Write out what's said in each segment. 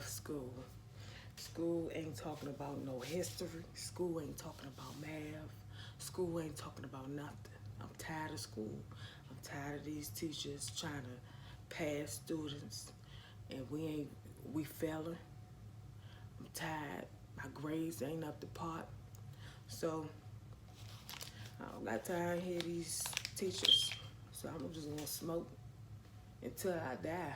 love school. School ain't talking about no history. School ain't talking about math. School ain't talking about nothing. I'm tired of school. I'm tired of these teachers trying to pass students and we failing. I'm tired. My grades ain't up to par. So I don't got time to hear these teachers. So I'm just gonna smoke until I die.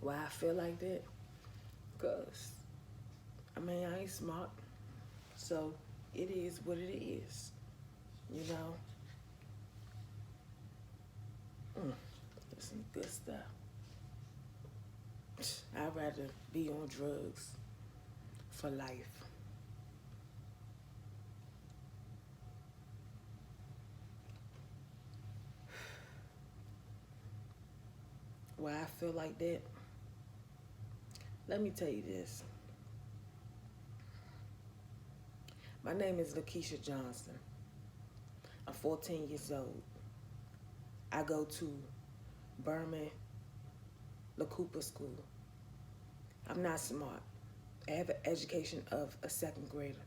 Why I feel like that? Because, I mean, I ain't smart. So it is what it is, you know? That's some good stuff. I'd rather be on drugs for life. Why I feel like that? Let me tell you this. My name is Lakeisha Johnson. I'm 14 years old. I go to Berman LaCooper School. I'm not smart. I have an education of a second grader,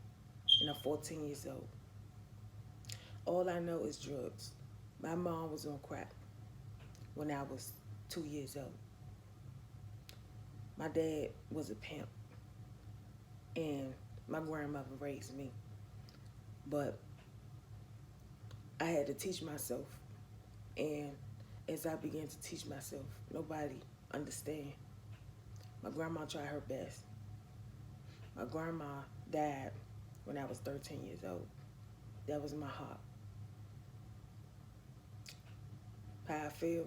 and I'm 14 years old. All I know is drugs. My mom was on crack when I was 2 years old. My dad was a pimp, and my grandmother raised me. But I had to teach myself, and as I began to teach myself, nobody understand. My grandma tried her best. My grandma died when I was 13 years old. That was my heart. How I feel?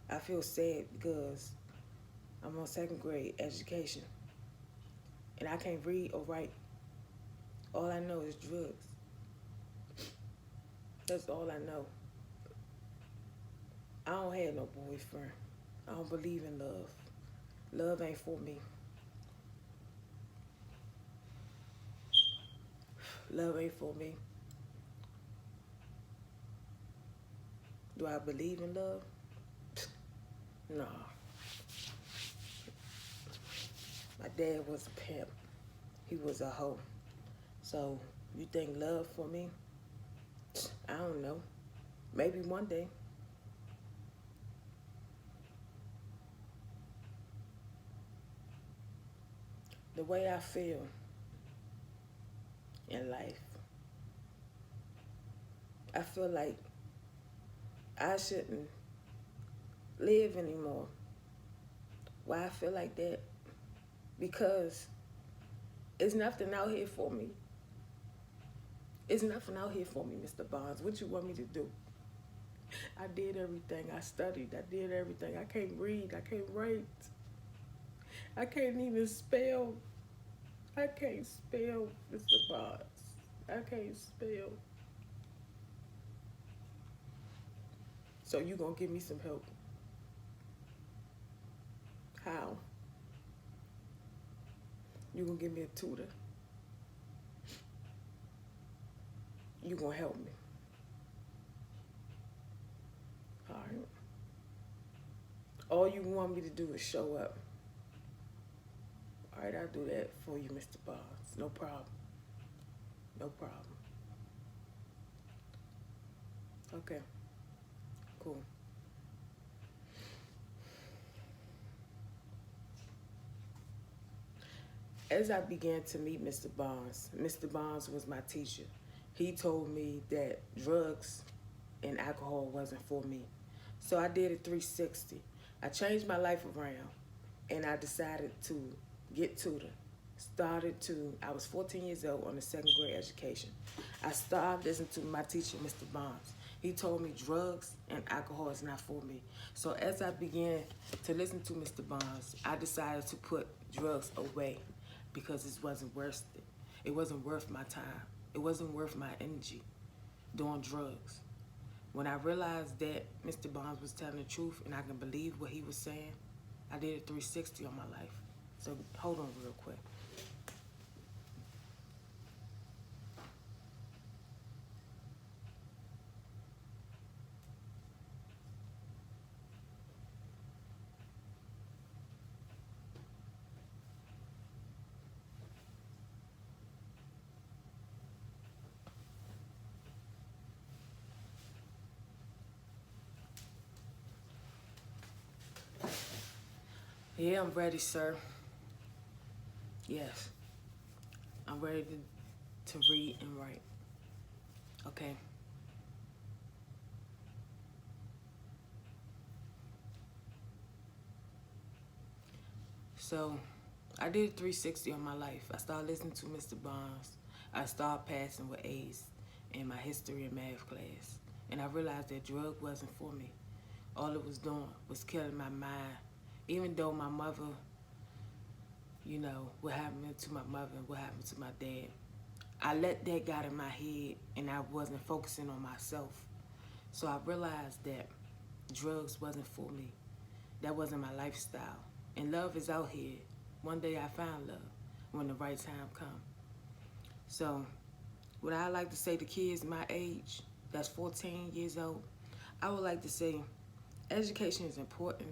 I feel sad because I'm on second grade education and I can't read or write. All I know is drugs. That's all I know. I don't have no boyfriend. I don't believe in love. Love ain't for me. Love ain't for me. Do I believe in love? No. My dad was a pimp. He was a hoe. So you think love for me? I don't know. Maybe one day. The way I feel in life, I feel like I shouldn't live anymore. Why I feel like that? Because there's nothing out here for me. There's nothing out here for me, Mr. Bonds. What you want me to do? I did everything. I studied. I did everything. I can't read. I can't write. I can't even spell. I can't spell, Mr. Bonds. I can't spell. So you gonna give me some help? How? You gonna give me a tutor? You gonna help me? All right. All you want me to do is show up. All right, I'll do that for you, Mr. Bonds. No problem. No problem. Okay, cool. As I began to meet Mr. Bonds was my teacher. He told me that drugs and alcohol wasn't for me. So I did a 360. I changed my life around and I decided to get tutored. I was 14 years old on the second grade education. I started listening to my teacher, Mr. Bonds. He told me drugs and alcohol is not for me. So as I began to listen to Mr. Bonds, I decided to put drugs away because it wasn't worth it. It wasn't worth my time. It wasn't worth my energy doing drugs. When I realized that Mr. Bonds was telling the truth and I can believe what he was saying, I did a 360 on my life. So hold on real quick. Yeah, I'm ready, sir. Yes, I'm ready to read and write. Okay. So, I did a 360 on my life. I started listening to Mr. Bonds. I started passing with A's in my history and math class. And I realized that drug wasn't for me. All it was doing was killing my mind. Even though my mother, what happened to my mother and what happened to my dad, I let that get in my head and I wasn't focusing on myself. So I realized that drugs wasn't for me. That wasn't my lifestyle. And love is out here. One day I found love when the right time come. So what I like to say to kids my age, that's 14 years old, I would like to say education is important.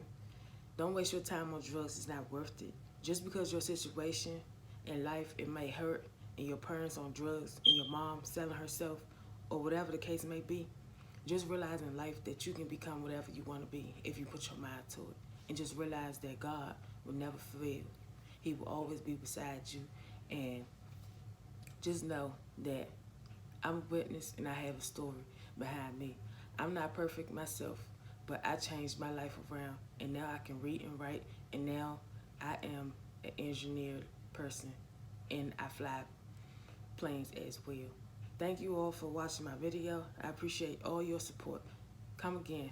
Don't waste your time on drugs. It's not worth it. Just because your situation in life, it may hurt, and your parents on drugs, and your mom selling herself, or whatever the case may be, just realize in life that you can become whatever you want to be if you put your mind to it. And just realize that God will never fail. He will always be beside you. And just know that I'm a witness and I have a story behind me. I'm not perfect myself, but I changed my life around, and now I can read and write, and now I am an engineered person, and I fly planes as well. Thank you all for watching my video. I appreciate all your support. Come again.